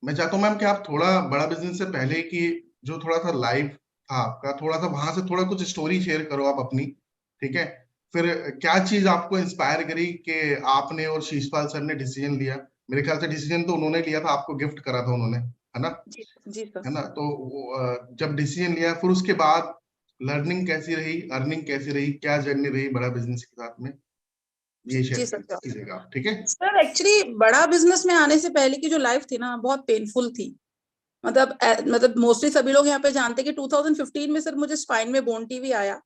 मैं चाहता हूँ मैम कि आप थोड़ा बड़ा बिजनेस से पहले की जो थोड़ा सा लाइफ था आपका, थोड़ा सा वहां से थोड़ा कुछ स्टोरी शेयर करो आप अपनी। ठीक है। फिर क्या चीज आपको इंस्पायर करी कि आपने और शीशपाल सर ने डिसीजन लिया? मेरे ख्याल से डिसीजन तो उन्होंने लिया था, आपको गिफ्ट करा था उन्होंने, है ना? जी जी सर। है ना? तो जब डिसीजन लिया फिर उसके बाद लर्निंग कैसी रही, अर्निंग कैसी रही, क्या जर्नी रही बड़ा बिजनेस के साथ में, ये शेयर जी सर। कीजिएगा आप। ठीक है। सर एक्चुअली बड़ा बिजनेस में आने से पहले की जो लाइफ थी ना बहुत पेनफुल थी। मतलब मोस्टली सभी लोग यहाँ पे जानते हैं कि 2015 में सर मुझे स्पाइन में बोन टीवी आया,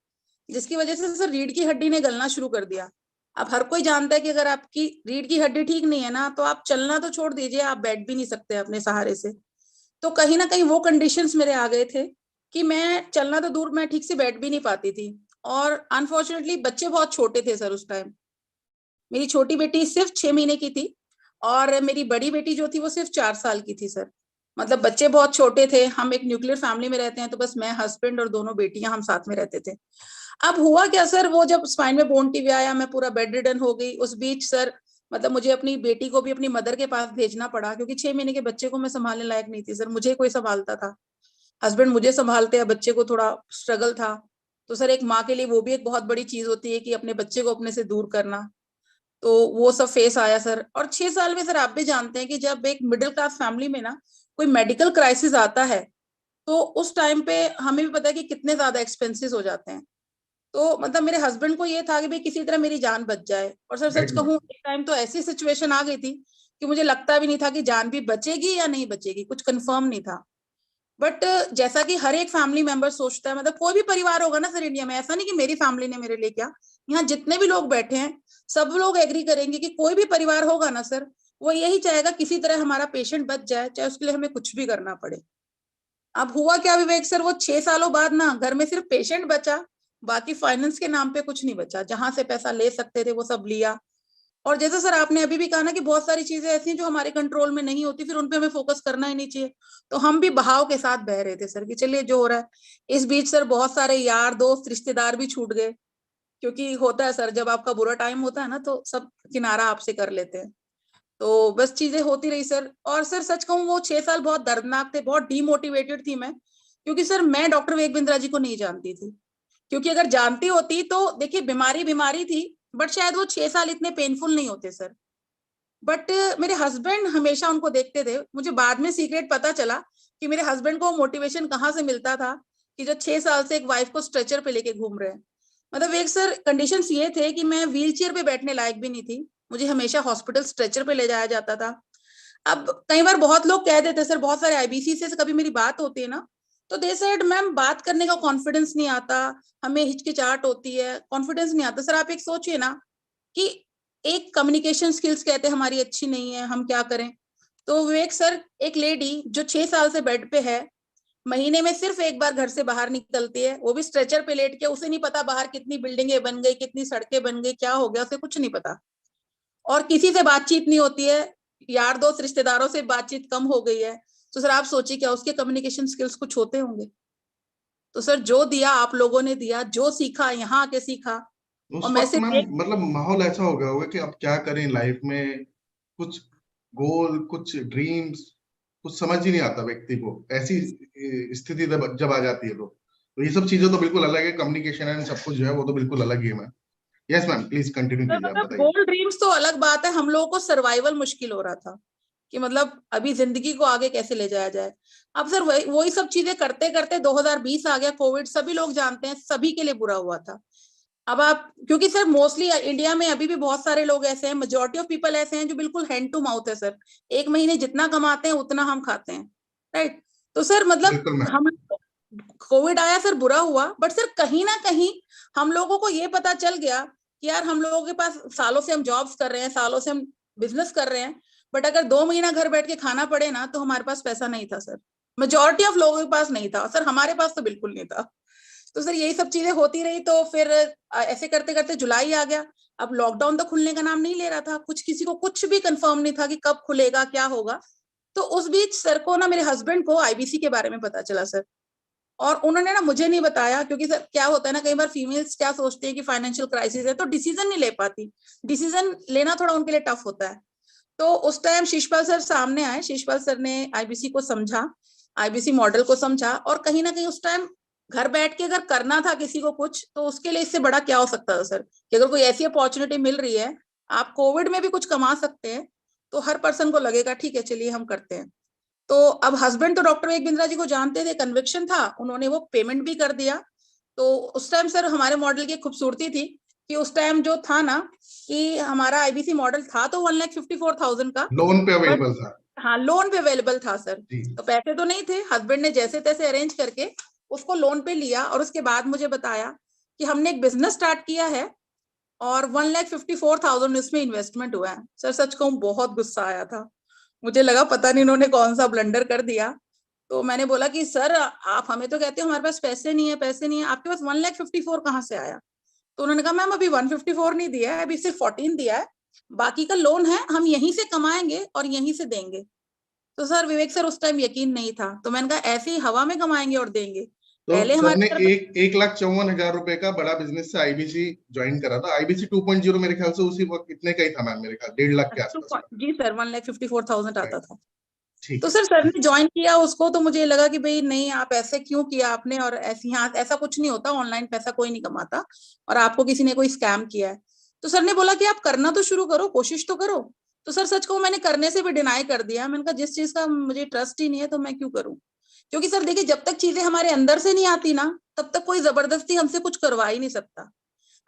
जिसकी वजह से सर रीढ़ की हड्डी ने गलना शुरू कर दिया। अब हर कोई जानता है कि अगर आपकी रीढ़ की हड्डी ठीक नहीं है ना तो आप चलना तो छोड़ दीजिए, आप बैठ भी नहीं सकते अपने सहारे से। तो कहीं ना कहीं वो कंडीशंस मेरे आ गए थे कि मैं चलना तो दूर, मैं ठीक से बैठ भी नहीं पाती थी। और अनफॉर्चुनेटली बच्चे बहुत छोटे थे सर उस टाइम। मेरी छोटी बेटी सिर्फ 6 महीने की थी और मेरी बड़ी बेटी जो थी वो सिर्फ 4 साल की थी सर। मतलब बच्चे बहुत छोटे थे। हम एक न्यूक्लियर फैमिली में रहते हैं, तो बस मैं, हस्बैंड और दोनों बेटियां हम साथ में रहते थे। अब हुआ क्या सर, वो जब स्पाइन में बोन टीवी आया मैं पूरा बेड रिडन हो गई। उस बीच सर मतलब मुझे अपनी बेटी को भी अपनी मदर के पास भेजना पड़ा, क्योंकि 6 महीने के बच्चे को मैं संभालने लायक नहीं थी सर, मुझे कोई संभालता था। हस्बैंड मुझे संभालते हैं, बच्चे को थोड़ा स्ट्रगल था। तो सर एक माँ के लिए वो भी एक बहुत बड़ी चीज होती है कि अपने बच्चे को अपने से दूर करना। तो वो सब फेस आया सर। और 6 साल में सर आप भी जानते हैं कि जब एक मिडिल क्लास फैमिली में ना कोई मेडिकल क्राइसिस आता है तो उस टाइम पे हमें भी पता है कि कितने ज्यादा एक्सपेंसेस हो जाते हैं। तो मतलब मेरे हस्बैंड को ये था कि भाई किसी तरह मेरी जान बच जाए। और सर सच राइट मैम। कहूँ एक टाइम तो ऐसी सिचुएशन आ गई थी कि मुझे लगता भी नहीं था कि जान भी बचेगी या नहीं बचेगी, कुछ कंफर्म नहीं था। बट जैसा कि हर एक फैमिली मेंबर सोचता है, मतलब कोई भी परिवार होगा ना सर इंडिया में, ऐसा नहीं कि मेरी फैमिली ने मेरे लिए क्या, यहाँ जितने भी लोग बैठे हैं सब लोग एग्री करेंगे कि कोई भी परिवार होगा ना सर, वो यही चाहेगा किसी तरह हमारा पेशेंट बच जाए, चाहे उसके लिए हमें कुछ भी करना पड़े। अब हुआ क्या विवेक सर, वो 6 सालों बाद ना घर में सिर्फ पेशेंट बचा, बाकी फाइनेंस के नाम पे कुछ नहीं बचा। जहां से पैसा ले सकते थे वो सब लिया। और जैसे सर आपने अभी भी कहा ना कि बहुत सारी चीजें ऐसी हैं जो हमारे कंट्रोल में नहीं होती, फिर उन पे हमें फोकस करना ही नहीं चाहिए। तो हम भी बहाव के साथ बह रहे थे सर कि चलिए जो हो रहा है। इस बीच सर बहुत सारे यार दोस्त रिश्तेदार भी छूट गए, क्योंकि होता है सर जब आपका बुरा टाइम होता है ना तो सब किनारा आपसे कर लेते हैं। तो बस चीजें होती रही सर। और सर सच कहूँ वो 6 साल बहुत दर्दनाक थे, बहुत डीमोटिवेटेड थी मैं। क्योंकि सर मैं डॉक्टर विवेक बिंद्रा जी को नहीं जानती थी। क्योंकि अगर जानती होती तो देखिए बीमारी बीमारी थी, बट शायद वो 6 साल इतने पेनफुल नहीं होते सर। बट मेरे हस्बैंड हमेशा उनको देखते थे। मुझे बाद में सीक्रेट पता चला कि मेरे हस्बैंड को मोटिवेशन कहाँ से मिलता था कि जो 6 साल से एक वाइफ को स्ट्रेचर पे लेके घूम रहे हैं। मतलब एक सर कंडीशंस ये थे कि मैं व्हील चेयर पे बैठने लायक भी नहीं थी, मुझे हमेशा हॉस्पिटल स्ट्रेचर पे ले जाया जाता था। अब कई बार बहुत लोग कह देते सर, बहुत सारे आईबीसी से कभी मेरी बात होती है ना, तो दे सेड मैम बात करने का कॉन्फिडेंस नहीं आता, हमें हिचकिचाहट होती है, कॉन्फिडेंस नहीं आता। सर आप एक सोचिए ना कि एक कम्युनिकेशन स्किल्स कहते हैं हमारी अच्छी नहीं है, हम क्या करें। तो विवेक सर एक लेडी जो 6 साल से बेड पे है, महीने में सिर्फ एक बार घर से बाहर निकलती है, वो भी स्ट्रेचर पे लेट के, उसे नहीं पता बाहर कितनी बिल्डिंगें बन गई, कितनी सड़कें बन गई, क्या हो गया, उसे कुछ नहीं पता। और किसी से बातचीत नहीं होती है, यार दोस्त रिश्तेदारों से बातचीत कम हो गई है। तो सर आप सोचिए क्या उसके कम्युनिकेशन स्किल्स कुछ होते होंगे। तो सर जो दिया आप लोगों ने दिया, जो सीखा यहाँ आके सीखा। और उस मैं वक्त सिर्फ मैम एक, मतलब माहौल ऐसा हो गया होगा कि अब क्या करें लाइफ में, कुछ गोल, कुछ ड्रीम्स, कुछ समझ ही नहीं आता व्यक्ति को। ऐसी स्थिति जब जब आ जाती है तो ये सब चीजें तो बिल्कुल अलग है, कम्युनिकेशन एंड सब कुछ जो है वो तो बिल्कुल अलग ही है ma'am. Yes ma'am, please continue sir कीजिए, आप मतलब बताइए। गोल ड्रीम्स तो अलग बात है, हम लोगों को सर्वाइवल मुश्किल हो रहा था कि मतलब अभी जिंदगी को आगे कैसे ले जाया जाए। अब सर वही सब चीजें करते करते 2020 आ गया, कोविड सभी लोग जानते हैं, सभी के लिए बुरा हुआ था। अब आप, क्योंकि सर मोस्टली इंडिया में अभी भी बहुत सारे लोग ऐसे हैं, मेजोरिटी ऑफ पीपल ऐसे हैं जो बिल्कुल हैंड टू माउथ है सर। एक महीने जितना कमाते हैं उतना हम खाते हैं, राइट। तो सर मतलब बिल्कुल मैम। हम, कोविड आया सर बुरा हुआ, बट सर कहीं ना कहीं हम लोगों को ये पता चल गया कि यार हम लोगों के पास सालों से हम जॉब्स कर रहे हैं, सालों से हम बिजनेस कर रहे हैं, बट अगर 2 महीना घर बैठ के खाना पड़े ना तो हमारे पास पैसा नहीं था सर। मेजोरिटी ऑफ लोगों के पास नहीं था सर, हमारे पास तो बिल्कुल नहीं था। तो सर यही सब चीजें होती रही। तो फिर ऐसे करते करते जुलाई आ गया। अब लॉकडाउन तो खुलने का नाम नहीं ले रहा था, कुछ किसी को कुछ भी कंफर्म नहीं था कि कब खुलेगा क्या होगा। तो उस बीच सर को ना, मेरे हस्बैंड को आईबीसी के बारे में पता चला सर। और उन्होंने ना मुझे नहीं बताया, क्योंकि सर क्या होता है ना, कई बार फीमेल्स क्या सोचते हैं कि फाइनेंशियल क्राइसिस है तो डिसीजन नहीं ले पाती, डिसीजन लेना थोड़ा उनके लिए टफ होता है। तो उस टाइम शिशपाल सर सामने आए, शिशपाल सर ने आईबीसी को समझा, आईबीसी मॉडल को समझा, और कहीं ना कहीं उस टाइम घर बैठ के अगर करना था किसी को कुछ, तो उसके लिए इससे बड़ा क्या हो सकता था सर, कि अगर कोई ऐसी अपॉर्चुनिटी मिल रही है, आप कोविड में भी कुछ कमा सकते हैं, तो हर पर्सन को लगेगा ठीक है चलिए हम करते हैं। तो अब हस्बैंड तो डॉक्टर विवेक बिंद्रा जी को जानते थे, कन्विक्शन था, उन्होंने वो पेमेंट भी कर दिया। तो उस टाइम सर हमारे मॉडल की खूबसूरती थी कि उस टाइम जो था ना, कि हमारा आईबीसी मॉडल था तो 1,54,000 का, लोन पे बट अवेलेबल था। हाँ लोन पे अवेलेबल था सर। जी। तो पैसे तो नहीं थे, हस्बैंड ने जैसे तैसे अरेंज करके उसको लोन पे लिया, और उसके बाद मुझे बताया कि हमने एक बिजनेस स्टार्ट किया है और 1,54,000 इसमें इन्वेस्टमेंट हुआ है। सर सच कहूं बहुत गुस्सा आया था, मुझे लगा पता नहीं इन्होंने कौन सा ब्लंडर कर दिया। तो मैंने बोला कि सर आप हमें तो कहते हो हमारे पास पैसे नहीं है, पैसे नहीं है, आपके पास 1,54,000 कहाँ से आया? तो उन्होंने कहा मैम अभी 154 नहीं दिया है, अभी सिर्फ 14 दिया है, बाकी का लोन है, हम यहीं से कमाएंगे और यहीं से देंगे। तो सर विवेक सर उस टाइम यकीन नहीं था, तो मैंने कहा ऐसे ही हवा में कमाएंगे और देंगे, तो पहले सर ने हमारे सर। 1,54,000 रुपए का बड़ा बिजनेस से आईबीसी ज्वाइन करा था। आईबीसी 2.0 मेरे ख्याल से उसी वक्त इतने का ही था मैम, मेरे ख्याल 1.5 लाख के आसपास का। जी सर 1,54,000 आता था। ठीक तो है। सर सर ने ज्वाइन किया उसको, तो मुझे लगा कि भाई नहीं आप ऐसे क्यों किया आपने, और ऐसे यहाँ ऐसा कुछ नहीं होता, ऑनलाइन पैसा कोई नहीं कमाता, और आपको किसी ने कोई स्कैम किया है। तो सर ने बोला कि आप करना तो शुरू करो, कोशिश तो करो। तो सर सच कहूं मैंने करने से भी डिनाई कर दिया, मैंने कहा जिस चीज का मुझे ट्रस्ट ही नहीं है तो मैं क्यों करूं। क्योंकि सर देखिए जब तक चीजें हमारे अंदर से नहीं आती ना, तब तक कोई जबरदस्ती हमसे कुछ करवा ही नहीं सकता।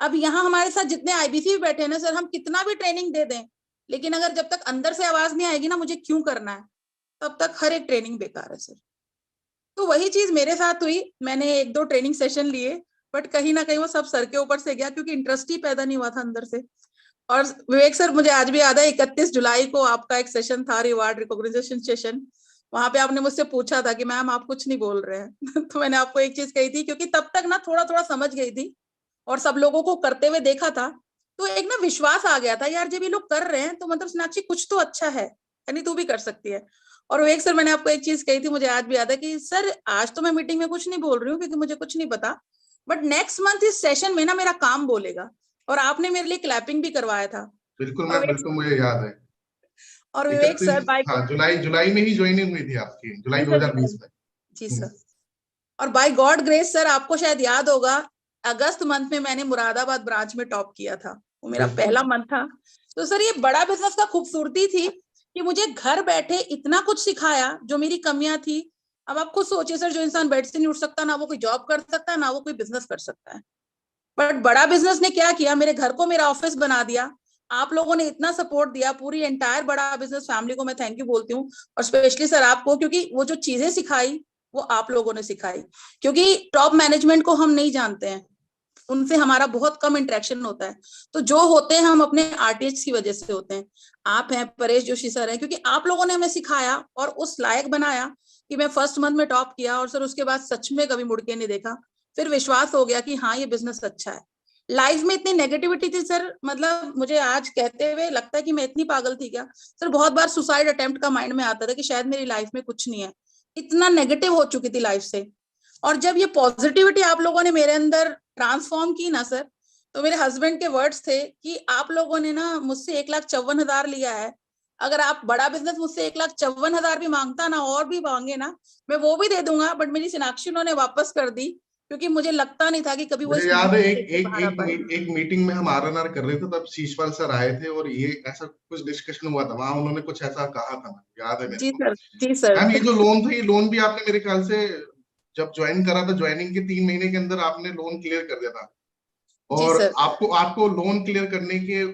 अब यहाँ हमारे साथ जितने आईबीसी भी बैठे हैं ना सर, हम कितना भी ट्रेनिंग दे दें, लेकिन अगर जब तक अंदर से आवाज नहीं आएगी ना मुझे क्यों करना है, तब तक हर एक ट्रेनिंग बेकार है सर। तो वही चीज मेरे साथ हुई, मैंने 1-2 ट्रेनिंग सेशन लिए, बट कहीं ना कहीं वो सब सर के ऊपर से गया, क्योंकि इंटरेस्ट ही पैदा नहीं हुआ था अंदर से। और विवेक सर मुझे आज भी याद है 31 जुलाई को आपका एक सेशन था, रिवार्ड रिकॉग्निशन सेशन। वहां पे आपने मुझसे पूछा था कि मैम आप कुछ नहीं बोल रहे हैं तो मैंने आपको एक चीज कही थी, क्योंकि तब तक ना थोड़ा थोड़ा समझ गई थी और सब लोगों को करते हुए देखा था, तो एक ना विश्वास आ गया था यार जब ये लोग कर रहे हैं तो मतलब सोनाक्षी कुछ तो अच्छा है, यानी तू भी कर सकती है। और विवेक सर मैंने आपको एक चीज कही थी, मुझे आज भी याद है कि सर आज तो मैं मीटिंग में कुछ नहीं बोल रही हूँ क्योंकि मुझे कुछ नहीं पता, बट नेक्स्ट मंथ इस सेशन में ना मेरा काम बोलेगा। और आपने मेरे लिए क्लैपिंग भी करवाया था। बिल्कुल और मैम, विवेक बिल्कुल मुझे याद है। और विवेक 31, सर बाय हाँ, जुलाई जुलाई में ही ज्वाइनिंग हुई थी आपकी, जुलाई जी सर, 2020 में। जी सर। और बाय गॉड ग्रेस सर आपको शायद याद होगा, अगस्त मंथ में मैंने मुरादाबाद ब्रांच में टॉप किया था, वो मेरा बिल्कुल। पहला मंथ था। तो सर ये बड़ा बिजनेस का खूबसूरती थी कि मुझे घर बैठे इतना कुछ सिखाया जो मेरी कमियां थी। अब आप खुद सोचिए सर, जो इंसान बेड से नहीं उठ सकता ना वो कोई जॉब कर सकता है ना वो कोई बिजनेस कर सकता है, बट बड़ा बिजनेस ने क्या किया, मेरे घर को मेरा ऑफिस बना दिया। आप लोगों ने इतना सपोर्ट दिया, पूरी एंटायर बड़ा बिजनेस फैमिली को मैं थैंक यू बोलती हूँ, और स्पेशली सर आपको, क्योंकि वो जो चीजें सिखाई वो आप लोगों ने सिखाई। क्योंकि टॉप मैनेजमेंट को हम नहीं जानते हैं, उनसे हमारा बहुत कम इंटरेक्शन होता है, तो जो होते हैं हम अपने आर्टिस्ट की वजह से होते हैं। आप हैं, परेश जोशी सर हैं, क्योंकि आप लोगों ने हमें सिखाया और उस लायक बनाया कि मैं फर्स्ट मंथ में टॉप किया, और सर उसके बाद सच में कभी मुड़ के नहीं देखा। फिर विश्वास हो गया कि हाँ ये बिजनेस अच्छा है। लाइफ में इतनी नेगेटिविटी थी सर, मतलब मुझे आज कहते हुए लगता है कि मैं इतनी पागल थी क्या। सर बहुत बार सुसाइड अटेम्प्ट का माइंड में आता था कि शायद मेरी लाइफ में कुछ नहीं है, इतना नेगेटिव हो चुकी थी लाइफ से। और जब ये पॉजिटिविटी आप लोगों ने मेरे अंदर ट्रांसफॉर्म की ना सर, तो मेरे हस्बैंड के वर्ड्स थे कि आप लोगों ने ना मुझसे 1,54,000 लिया है, अगर आप बड़ा बिजनेस मुझसे 1,54,000 भी मांगता ना, और भी मांगे ना, मैं वो भी दे दूंगा, बट मेरी सोनाक्षी उन्होंने वापस कर दी, क्योंकि मुझे लगता नहीं था कि कभी वो मुझे इस याद है मोहब्बत से बाहर आ पाए। एक मीटिंग में हम आर कर रहे थे, तब शीशपाल सर आए थे और ये ऐसा कुछ डिस्कशन हुआ था वहां, उन्होंने कुछ ऐसा कहा था, याद है मेरे जी को। सर, जी सर। मैम ये जो लोन था, ये लोन भी आपने मेरे ख्याल से जब ज्वाइन करा था, ज्वाइनिंग के 3 महीने के अंदर आपने लोन क्लियर कर दिया था। जी और सर। आपको आपको लोन क्लियर करने के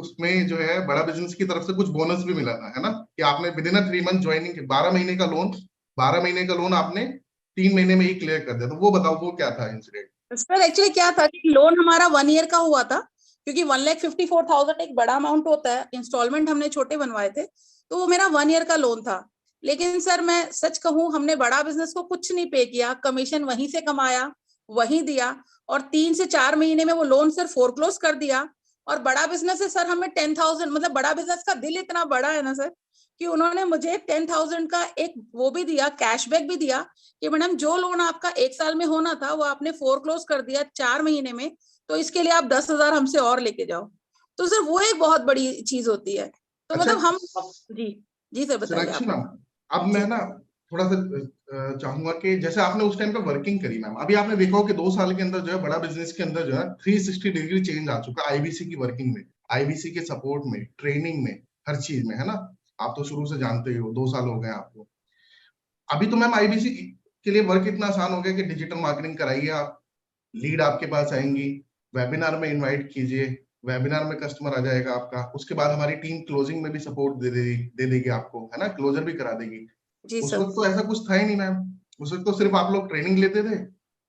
उसमें जो है बड़ा बिजनेस की तरफ से कुछ बोनस भी मिला था, है ना, कि आपने विद इन 3 मंथ ज्वाइनिंग के 12 महीने का लोन, 12 महीने का लोन आपने 3 महीने में ही क्लियर कर दिया। तो वो बताओ वो क्या था इंसिडेंट। सर एक्चुअली क्या था कि लोन हमारा 1 ईयर का हुआ था, क्योंकि 1,54,000 एक बड़ा अमाउंट होता है, इंस्टॉलमेंट हमने छोटे बनवाए थे, तो वो मेरा 1 ईयर का लोन था। लेकिन सर मैं सच कहूं, हमने बड़ा बिजनेस को कुछ नहीं पे किया, कमीशन वहीं से कमाया वहीं दिया, और 3 से 4 महीने में वो लोन सर फोरक्लोज कर दिया। और बड़ा बिजनेस है सर, हमें 10,000, मतलब बड़ा बिजनेस का दिल इतना बड़ा है ना सर, कि उन्होंने मुझे 10,000 का एक वो भी दिया, कैशबैक भी दिया, कि मैडम जो लोन आपका 1 साल में होना था वो आपने फोरक्लोज कर दिया 4 महीने में, तो इसके लिए आप 10,000 हमसे और लेके जाओ। तो सर वो एक बहुत बड़ी चीज होती है। तो अच्छा मतलब हम जी जी सर बताइए सोनाक्षी आप। मैम, अब मैं जी ना थोड़ा सा चाहूंगा कि जैसे आपने उस टाइम पे वर्किंग करी मैम, अभी आपने देखा हो कि 2 साल के अंदर जो है बड़ा बिजनेस के अंदर जो है 360 डिग्री चेंज आ चुका है आईबीसी की वर्किंग में, आईबीसी के सपोर्ट में, ट्रेनिंग में, हर चीज में, है ना। आप तो शुरू से जानते ही हो, 2 साल हो गए आपको। अभी तो मैम आईबीसी के लिए वर्क इतना आसान हो गया कि डिजिटल मार्केटिंग कराइए आप, लीड आपके पास आएंगी, वेबिनार में इनवाइट कीजिए, वेबिनार में कस्टमर आ जाएगा आपका, उसके बाद हमारी टीम क्लोजिंग में भी सपोर्ट दे देगी आपको, है ना, क्लोजर भी करा देगी। जी उस सर। वक्त तो ऐसा कुछ था ही नहीं मैम। उस वक्त तो सिर्फ आप लोग ट्रेनिंग लेते थे,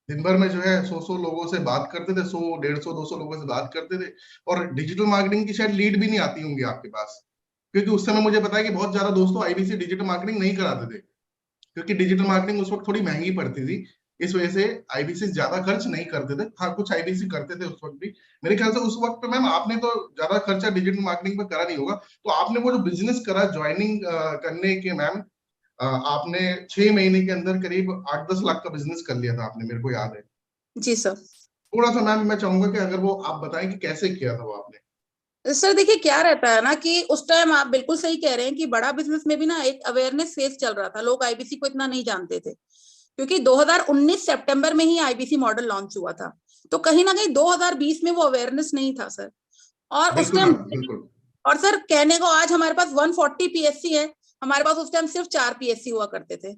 दिन भर में जो है 100 लोगों से बात करते थे, 100 150 200 लोगों से बात करते थे, और डिजिटल मार्केटिंग की शायद लीड भी नहीं आती होंगी आपके पास, क्योंकि उस समय मुझे पता है कि बहुत ज्यादा दोस्तों आईबीसी डिजिटल मार्केटिंग नहीं कराते थे, क्योंकि डिजिटल मार्केटिंग उस वक्त थोड़ी महंगी पड़ती थी। इस वजह से आईबीसी ज्यादा खर्च नहीं करते थे। हाँ, कुछ आईबीसी करते थे उस वक्त भी। मेरे ख्याल से उस वक्त पे मैम आपने तो ज्यादा खर्चा डिजिटल मार्केटिंग पे करा नहीं होगा, तो आपने वो जो बिजनेस करा ज्वाइनिंग करने के मैम, आपने 6 महीने के अंदर करीब 8-10 लाख का बिजनेस कर लिया था आपने, मेरे को याद है। जी सर। थोड़ा सा मैम मैं चाहूंगा कि अगर वो आप बताएं कि कैसे किया था वो आपने। सर देखिए क्या रहता है ना कि उस टाइम आप बिल्कुल सही कह रहे हैं कि बड़ा बिजनेस में भी ना एक अवेयरनेस फेज चल रहा था, लोग आईबीसी को इतना नहीं जानते थे, क्योंकि 2019 सितंबर में ही आईबीसी मॉडल लॉन्च हुआ था। तो कहीं ना कहीं 2020 में वो अवेयरनेस नहीं था सर। और उस बिल्कुल टाइम, मैम, बिल्कुल। और सर कहने को आज हमारे पास 140 पीएससी है, हमारे पास उस टाइम सिर्फ 4 पीएससी हुआ करते थे।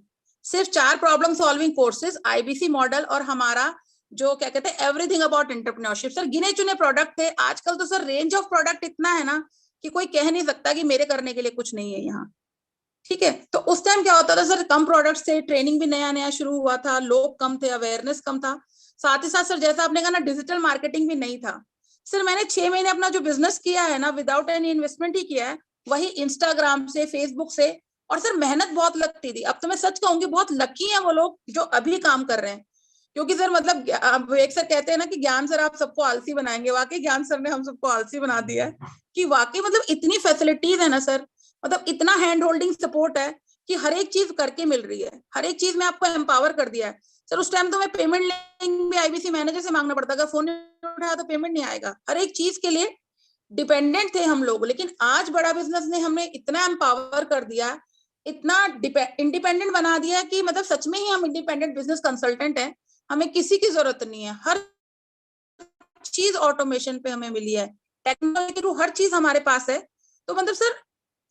सिर्फ 4 problem solving courses, IBC model और हमारा जो क्या कहते हैं एवरीथिंग अबाउट एंटरप्रेन्योरशिप। सर गिने चुने प्रोडक्ट थे। आजकल तो सर रेंज ऑफ प्रोडक्ट इतना है ना कि कोई कह नहीं सकता कि मेरे करने के लिए कुछ नहीं है यहाँ। ठीक है, तो उस टाइम क्या होता था सर, कम प्रोडक्ट्स थे, ट्रेनिंग भी नया नया शुरू हुआ था, लोग कम थे, अवेयरनेस कम था। साथ ही साथ सर जैसा आपने कहा ना, डिजिटल मार्केटिंग भी नहीं था। सर मैंने 6 महीने अपना जो बिजनेस किया है ना, विदाउट एनी इन्वेस्टमेंट ही किया है, वही इंस्टाग्राम से, फेसबुक से। और सर मेहनत बहुत लगती थी। अब तो मैं सच कहूंगी बहुत लकी हैं वो लोग जो अभी काम कर रहे हैं, क्योंकि सर मतलब अब एक सर कहते हैं ना कि ज्ञान सर आप सबको आलसी बनाएंगे, वाकई ज्ञान सर ने हम सबको आलसी बना दिया है। कि वाकई मतलब इतनी फैसिलिटीज है ना सर, मतलब इतना हैंड होल्डिंग सपोर्ट है कि हर एक चीज करके मिल रही है, हर एक चीज में आपको एम्पावर कर दिया है। सर उस टाइम तो मैं पेमेंट लिंक भी आईबीसी मैनेजर से मांगना पड़ता, अगर फोन नहीं उठाया तो पेमेंट नहीं आएगा, हर एक चीज के लिए डिपेंडेंट थे हम लोग। लेकिन आज बड़ा बिजनेस ने हमें इतना एम्पावर कर दिया, इतना इंडिपेंडेंट बना दिया कि मतलब सच में ही हम इंडिपेंडेंट बिजनेस कंसल्टेंट हैं। हमें किसी की जरूरत नहीं है, हर चीज ऑटोमेशन पे हमें मिली है, टेक्नोलॉजी के थ्रू हर चीज हमारे पास है। तो मतलब सर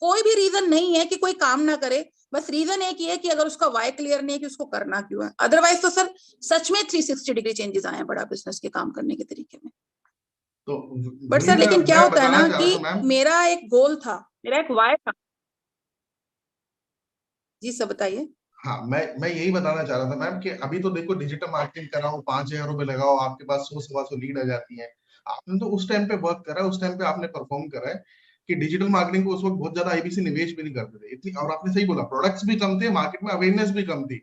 कोई भी रीजन नहीं है कि कोई काम ना करे, बस रीजन एक ही है कि अगर उसका वाई क्लियर नहीं है कि उसको करना क्यों है। अदरवाइज तो सर सच में 360 डिग्री चेंजेस आए हैं बड़ा बिजनेस के काम करने के तरीके में। तो बट वही सर लेकिन क्या मैं होता है बताना ना चाह कि रहा था मैम। मेरा एक गोल था, मेरा एक वाई था। जी सर बताइए। हाँ, मैं यही बताना चाह रहा था मैम कि अभी तो देखो डिजिटल मार्केटिंग कराओ, 5,000 रुपए लगाओ, आपके पास 100 सवा 100 लीड आ जाती है। आपने तो उस टाइम पे वर्क करा है, उस टाइम पे आपने परफॉर्म करा है कि डिजिटल मार्केटिंग को उस वक्त बहुत ज्यादा आईबीसी निवेश भी नहीं करते थे इतनी, और आपने सही बोला, प्रोडक्ट्स भी कम थे, मार्केट में अवेयरनेस भी कम थी।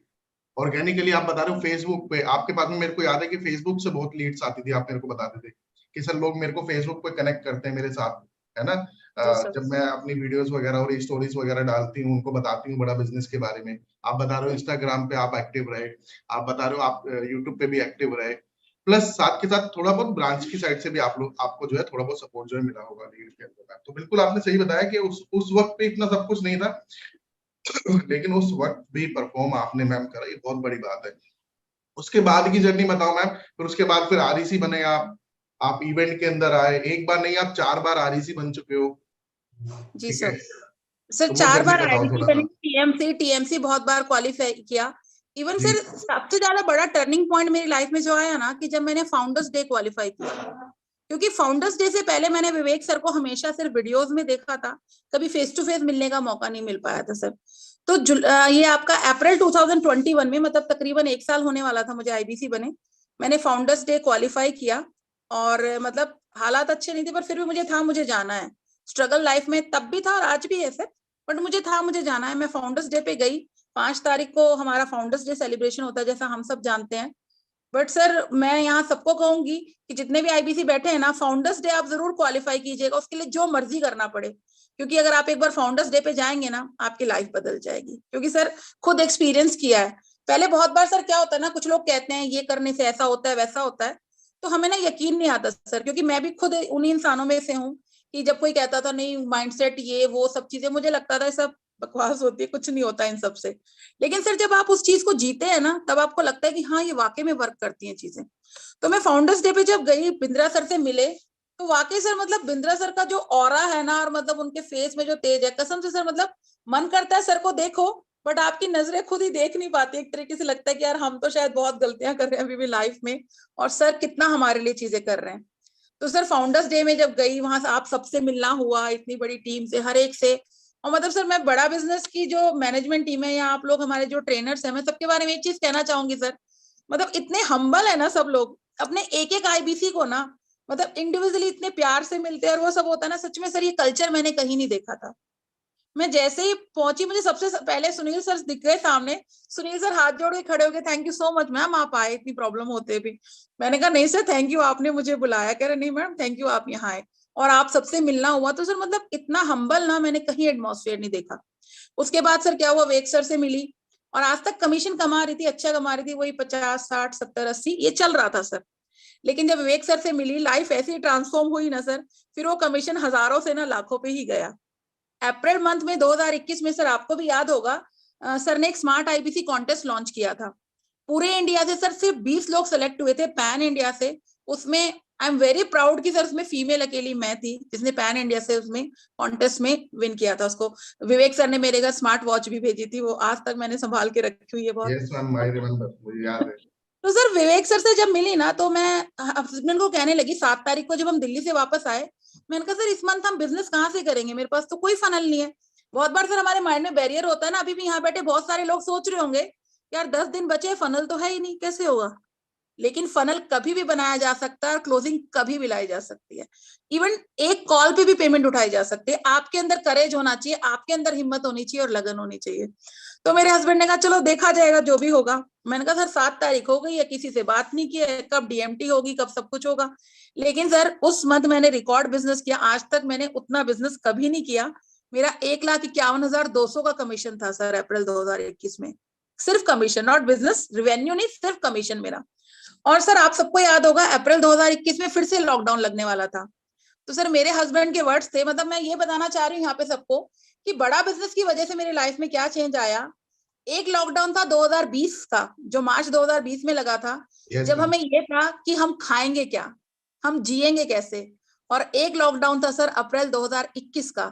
ऑर्गेनिकली आप बता रहे हो फेसबुक पे आपके पास में, मेरे को याद है कि फेसबुक से बहुत लीड्स आती थी, आप मेरे को बताते थे कि सर लोग मेरे को फेसबुक पे कनेक्ट करते हैं मेरे साथ, है ना। जी सर। जब मैं अपनी वीडियोस वगैरह और स्टोरीज वगैरह डालती हूँ, उनको बताती हूँ बड़ा बिजनेस के बारे में। आप बता रहे हो इंस्टाग्राम पे आप एक्टिव रहे, आप बता रहे हो आप यूट्यूब पे भी एक्टिव रहे, प्लस साथ के साथ थोड़ा बहुत ब्रांच की साइड से भी आप लोग, आपको जो है थोड़ा बहुत सपोर्ट जो है मिला होगा लीड के अंदर। तो बिल्कुल आपने सही बताया कि उस वक्त पे इतना सब कुछ नहीं था, लेकिन उस वक्त भी परफॉर्म आपने मैम करा, ये बहुत बड़ी बात है। उसके बाद की जर्नी बताओ मैम, फिर उसके बाद फिर आरईसी बने आप इवेंट के अंदर आए, एक बार नहीं आप 4 बार आरईसी बन चुके हो। जी ठीक है, सर। सर तो वो 4 जर्नी बार बताओ आईआईटी थोड़ा बनी, सा। टीएमसी टीएमसी बहुत बार क्वालिफाई किया। इवन जी। सर सबसे ज्यादा बड़ा टर्निंग पॉइंट मेरी लाइफ में जो आया ना कि जब मैंने फाउंडर्स डे क्वालिफाई किया, क्योंकि फाउंडर्स डे से पहले मैंने विवेक सर को हमेशा सिर्फ वीडियोस में देखा था, कभी फेस टू फेस मिलने का मौका नहीं मिल पाया था सर। तो ये आपका अप्रैल 2021 में, मतलब तकरीबन 1 साल होने वाला था मुझे आईबीसी बने, मैंने फाउंडर्स डे क्वालिफाई किया। और मतलब हालात अच्छे नहीं थे पर फिर भी मुझे था मुझे जाना है, स्ट्रगल लाइफ में तब भी था और आज भी है सर, बट मुझे था मुझे जाना है। मैं फाउंडर्स डे पे गई, 5 तारीख को हमारा फाउंडर्स डे सेलिब्रेशन होता है जैसा हम सब जानते हैं। बट सर मैं यहाँ सबको कहूंगी कि जितने भी आईबीसी बैठे हैं ना, फाउंडर्स डे आप जरूर क्वालिफाई कीजिएगा, उसके लिए जो मर्जी करना पड़े, क्योंकि अगर आप एक बार फाउंडर्स डे पे जाएंगे ना आपकी लाइफ बदल जाएगी। क्योंकि सर खुद एक्सपीरियंस किया है। पहले बहुत बार सर क्या होता है ना, कुछ लोग कहते हैं ये करने से ऐसा होता है वैसा होता है, तो हमें ना यकीन नहीं आता सर, क्योंकि मैं भी खुद उन्हीं इंसानों में से हूँ कि जब कोई कहता था नहीं माइंडसेट ये वो सब चीजें, मुझे लगता था सब बकवास होती है, कुछ नहीं होता इन सब से। लेकिन सर जब आप उस चीज को जीते हैं ना, तब आपको लगता है कि हाँ ये वाकई में वर्क करती हैं चीजें। तो मैं फाउंडर्स डे पे जब गई, बिंद्रा सर से मिले, तो वाकई सर मतलब बिंद्रा सर का जो ऑरा है ना, और मतलब उनके फेस में जो तेज है, कसम से सर मतलब मन करता है सर को देखो, बट आपकी नजरें खुद ही देख नहीं पाती। एक तरीके से लगता है कि यार हम तो शायद बहुत गलतियां कर रहे हैं अभी भी लाइफ में, और सर कितना हमारे लिए चीजें कर रहे हैं। तो सर फाउंडर्स डे में जब गई, वहां से आप सबसे मिलना हुआ, इतनी बड़ी टीम से, हर एक से। और मतलब सर मैं बड़ा बिजनेस की जो मैनेजमेंट टीम है, या आप लोग हमारे जो ट्रेनर्स हैं, मैं सबके बारे में एक चीज कहना चाहूंगी सर, मतलब इतने हम्बल है ना सब लोग, अपने एक एक आईबीसी को ना मतलब इंडिविजुअली इतने प्यार से मिलते हैं, और वो सब होता है ना, सच में सर ये कल्चर मैंने कहीं नहीं देखा था। मैं जैसे ही पहुंची, मुझे सबसे पहले सुनील सर दिख गए सामने। सुनील सर हाथ जोड़ के खड़े हो गए, thank you so much ma'am आप आए इतनी प्रॉब्लम होते भी। मैंने कहा नहीं सर थैंक यू, आपने मुझे बुलाया। कह रहे नहीं मैम थैंक यू आप यहाँ आए, और आप सबसे मिलना हुआ। तो सर मतलब इतना हम्बल ना मैंने कहीं एटमॉस्फेयर नहीं देखा। उसके बाद सर क्या हुआ, वेक सर से मिली, और आज तक कमीशन कमा रही थी, अच्छा कमा रही थी, वही 50 60 70 80 ये चल रहा था सर। लेकिन जब विवेक सर से मिली, लाइफ ऐसी ट्रांसफॉर्म हुई ना सर, फिर वो कमीशन हजारों से ना लाखों पे ही गया। अप्रैल मंथ में 2021 में सर आपको भी याद होगा, सर ने एक स्मार्ट आईबीसी कॉन्टेस्ट लॉन्च किया था। पूरे इंडिया से सर सिर्फ 20 लोग सेलेक्ट हुए थे, पैन इंडिया से। उसमें आई एम वेरी प्राउड कि सर उसमें फीमेल अकेली मैं थी जिसने पैन इंडिया से उसमें कॉन्टेस्ट में विन किया था। उसको विवेक सर ने मेरे घर स्मार्ट वॉच भी भेजी थी, वो आज तक मैंने संभाल के रखी हुई है बहुत। यस मैम, आई रिमेम्बर, मुझे याद है। तो सर विवेक सर से जब मिली ना, तो मैं हस्बैंड को कहने लगी, 7 तारीख को जब हम दिल्ली से वापस आए, मैंने कहा सर इस मंथ हम बिजनेस कहाँ से करेंगे, मेरे पास तो कोई फनल नहीं है। बहुत बार सर हमारे माइंड में बैरियर होता है ना, अभी भी यहाँ बैठे बहुत सारे लोग सोच रहे होंगे यार 10 दिन बचे, फनल तो है ही नहीं, कैसे होगा। लेकिन फनल कभी भी बनाया जा सकता है, और क्लोजिंग कभी भी लाई जा सकती है। इवन एक कॉल पे भी पेमेंट उठाई जा सकती है। आपके अंदर करेज होना चाहिए, आपके अंदर हिम्मत होनी चाहिए, और लगन होनी चाहिए। तो मेरे हस्बैंड ने कहा चलो देखा जाएगा जो भी होगा। मैंने कहा सर 7 तारीख हो गई है, किसी से बात नहीं की है, कब डीएमटी होगी, कब सब कुछ होगा। लेकिन सर उस मंथ मैंने रिकॉर्ड बिजनेस किया, आज तक मैंने उतना बिजनेस कभी नहीं किया। मेरा 1,51,200 का कमीशन था सर अप्रैल 2021 में, सिर्फ कमीशन, नॉट बिजनेस रेवेन्यू नहीं, सिर्फ कमीशन मेरा। और सर आप सबको याद होगा अप्रैल 2021 में फिर से लॉकडाउन लगने वाला था। तो सर मेरे हस्बैंड के वर्ड्स थे, मतलब मैं ये बताना चाह रही हूँ यहाँ पे सबको कि बड़ा बिजनेस की वजह से मेरी लाइफ में क्या चेंज आया। एक लॉकडाउन था 2020 का, जो मार्च 2020 में लगा था, यस जब मैम। हमें ये था कि हम खाएंगे क्या, हम जिएंगे कैसे। और एक लॉकडाउन था सर अप्रैल 2021 का,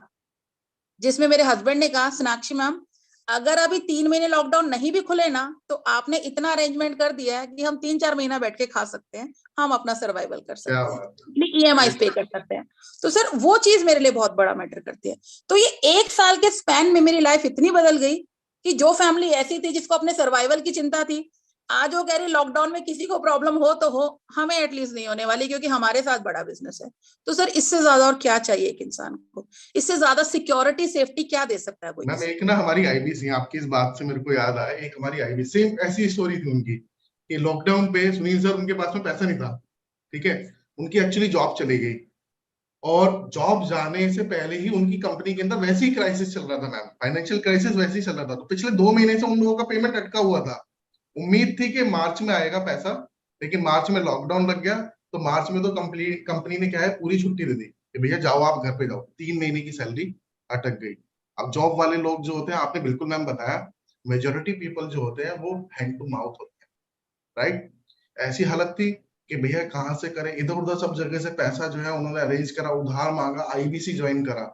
जिसमें मेरे हस्बैंड ने कहा सोनाक्षी मैम अगर अभी 3 महीने लॉकडाउन नहीं भी खुले ना, तो आपने इतना अरेंजमेंट कर दिया है कि हम 3 4 महीना बैठ के खा सकते हैं, हम अपना सर्वाइवल कर क्या सकते हैं, बात ईएमआई है। पे कर सकते हैं। तो सर वो चीज मेरे लिए बहुत बड़ा मैटर करती है। तो ये 1 साल के स्पैन में मेरी लाइफ इतनी बदल गई कि जो फैमिली ऐसी थी जिसको अपने सर्वाइवल की चिंता थी, आज वो कह रही लॉकडाउन में किसी को प्रॉब्लम हो तो हो, हमें एटलीस्ट नहीं होने वाली, क्योंकि हमारे साथ बड़ा बिजनेस है। तो सर इससे ज्यादा और क्या चाहिए एक इंसान को, इससे ज्यादा सिक्योरिटी सेफ्टी क्या दे सकता है कोई मैम किसी एक को। ना हमारी आईबीसी, आपकी इस बात से मेरे को याद आया, एक हमारी आईबीसी सेम ऐसी स्टोरी थी उनकी कि लॉकडाउन पे सुनील सर, उनके पास में पैसा नहीं था, ठीक है, उनकी एक्चुअली जॉब चली गई, और जॉब जाने से पहले ही उनकी कंपनी के अंदर वैसे ही क्राइसिस चल रहा था मैम, फाइनेंशियल क्राइसिस वैसे ही चल रहा था। तो पिछले 2 महीने से उन लोगों का पेमेंट अटका हुआ था। उम्मीद थी कि मार्च में आएगा पैसा, लेकिन मार्च में लॉकडाउन लग गया। तो मार्च में तो कंपनी ने क्या है, पूरी छुट्टी दे दी कि भैया जाओ आप घर पे जाओ, 3 महीने की सैलरी अटक गई। अब जॉब वाले लोग जो होते हैं, आपने बिल्कुल मैम बताया, मेजोरिटी पीपल जो होते हैं वो हैंड टू माउथ होते हैं, राइट। ऐसी हालत थी कि भैया कहाँ से करें, इधर उधर सब जगह से पैसा जो है उन्होंने अरेंज करा, उधार मांगा, आईबीसी ज्वाइन करा,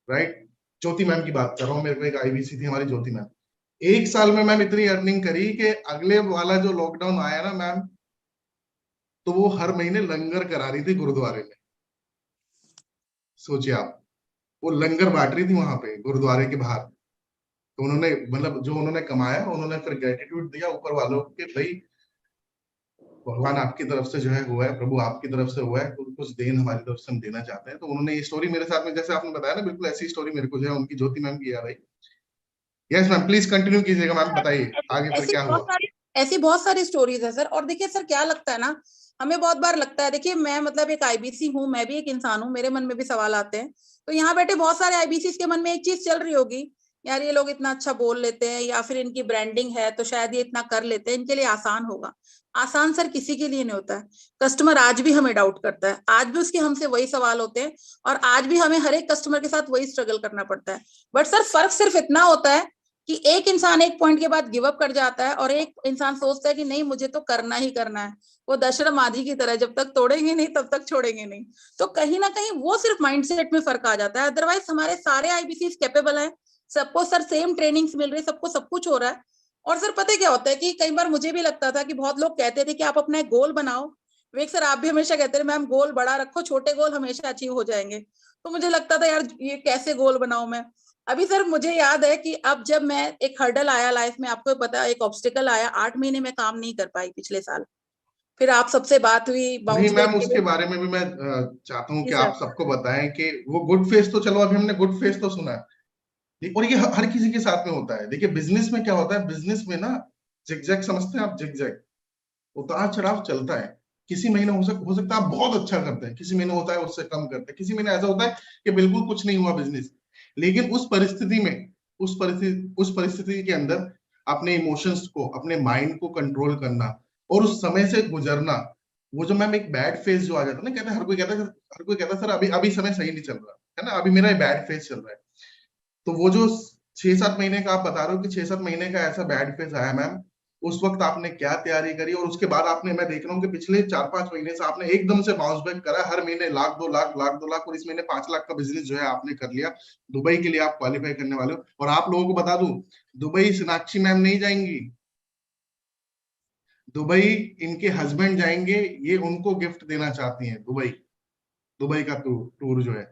राइट। ज्योति मैम की बात कर रहा हूँ, मेरे को एक आईबीसी थी हमारी ज्योति मैम। 1 साल में मैम इतनी अर्निंग करी कि अगले वाला जो लॉकडाउन आया ना मैम, तो वो हर महीने लंगर करा रही थी गुरुद्वारे में। सोचिए आप, वो लंगर बांट रही थी वहां पे गुरुद्वारे के बाहर। तो उन्होंने मतलब जो उन्होंने कमाया, उन्होंने फिर ग्रेटिट्यूड दिया ऊपर वालों के, भाई भगवान आपकी तरफ से जो है हुआ है, प्रभु आपकी तरफ से हुआ है, कुछ देन हमारी तरफ से हम देना चाहते हैं। तो उन्होंने ये स्टोरी मेरे साथ में, जैसे आपने बताया ना, बिल्कुल ऐसी स्टोरी मेरे को जो है उनकी ज्योति मैम की याद आई। यस मैम, प्लीज कंटिन्यू कीजिएगा मैम, बताइए आगे फिर ऐसी क्या बहुत हुआ। सारी ऐसी बहुत सारी स्टोरीज है सर। और देखिए सर क्या लगता है ना, हमें बहुत बार लगता है, देखिए मैं मतलब एक आईबीसी हूँ, मैं भी एक इंसान हूँ, मेरे मन में भी सवाल आते हैं। तो यहाँ बैठे बहुत सारे आईबीसी के मन में एक चीज चल रही होगी, यार ये लोग इतना अच्छा बोल लेते हैं या फिर इनकी ब्रांडिंग है तो शायद ये इतना कर लेते हैं, इनके लिए आसान होगा। आसान सर किसी के लिए नहीं होता है। कस्टमर आज भी हमें डाउट करता है, आज भी उसके हमसे वही सवाल होते हैं, और आज भी हमें हर एक कस्टमर के साथ वही स्ट्रगल करना पड़ता है। बट सर फर्क सिर्फ इतना होता है कि एक इंसान एक पॉइंट के बाद गिव अप कर जाता है और एक इंसान सोचता है कि नहीं मुझे तो करना ही करना है। वो दशरथ माझी की तरह, जब तक तोड़ेंगे नहीं तब तक छोड़ेंगे नहीं। तो कहीं ना कहीं वो सिर्फ माइंडसेट में फर्क आ जाता है। अदरवाइज हमारे सारे आईबीसी कैपेबल है, सबको सर सेम ट्रेनिंग्स मिल रही है, सबको सब कुछ हो रहा है। और सर पता है क्या होता है कि कई बार मुझे भी लगता था कि बहुत लोग कहते थे कि आप अपना एक गोल बनाओ। विवेक सर आप भी हमेशा कहते थे मैम गोल बड़ा रखो, छोटे गोल हमेशा अचीव हो जाएंगे। तो मुझे लगता था यार ये कैसे गोल बनाऊं मैं। अभी सर मुझे याद है कि अब जब मैं एक हर्डल आया लाइफ में, आपको पता है एक ऑब्स्टिकल आया, 8 महीने में काम नहीं कर पाई पिछले साल। फिर आप सबसे बात हुई नहीं बाउंस बैक मैम, के उसके लिए। बारे में भी मैं चाहता हूँ जी कि सर। आप सबको बताएं कि वो गुड फेस तो चलो अभी हमने गुड फेस तो सुना है, और ये हर किसी के साथ में होता है। देखिए बिजनेस में क्या होता है, बिजनेस में ना जिगजैग समझते हैं आप, जिगजैग उतार चढ़ाव चलता है। किसी महीने हो सकता है आप बहुत अच्छा करते हैं, किसी महीने होता है उससे कम करते हैं, किसी महीने ऐसा होता है कि बिल्कुल कुछ नहीं हुआ बिजनेस। लेकिन उस परिस्थिति में, उस परिस्थिति के अंदर अपने इमोशंस को, अपने माइंड को कंट्रोल करना और उस समय से गुजरना। वो जो मैम एक बैड फेज जो आ जाता है ना, कहते हैं हर कोई कहता है सर अभी अभी समय सही नहीं चल रहा है ना, अभी मेरा बैड फेज चल रहा है। तो वो जो 6-7 महीने का आप बता रहे हो कि 6-7 महीने का ऐसा बैड फेज आया मैम, उस वक्त आपने क्या तैयारी करी, और उसके बाद आपने, मैं देख रहा हूँ कि पिछले 4-5 महीने से आपने एकदम से बाउंस बैक करा, हर महीने लाख 2 लाख, लाख 2 लाख, और इस महीने 5 लाख का बिजनेस जो है आपने कर लिया। दुबई के लिए आप क्वालिफाई करने वाले हो, और आप लोगों को बता दूं, दुबई सोनाक्षी मैम नहीं जाएंगी, दुबई इनके हस्बैंड जाएंगे, ये उनको गिफ्ट देना चाहती हैं दुबई, दुबई का टूर जो है।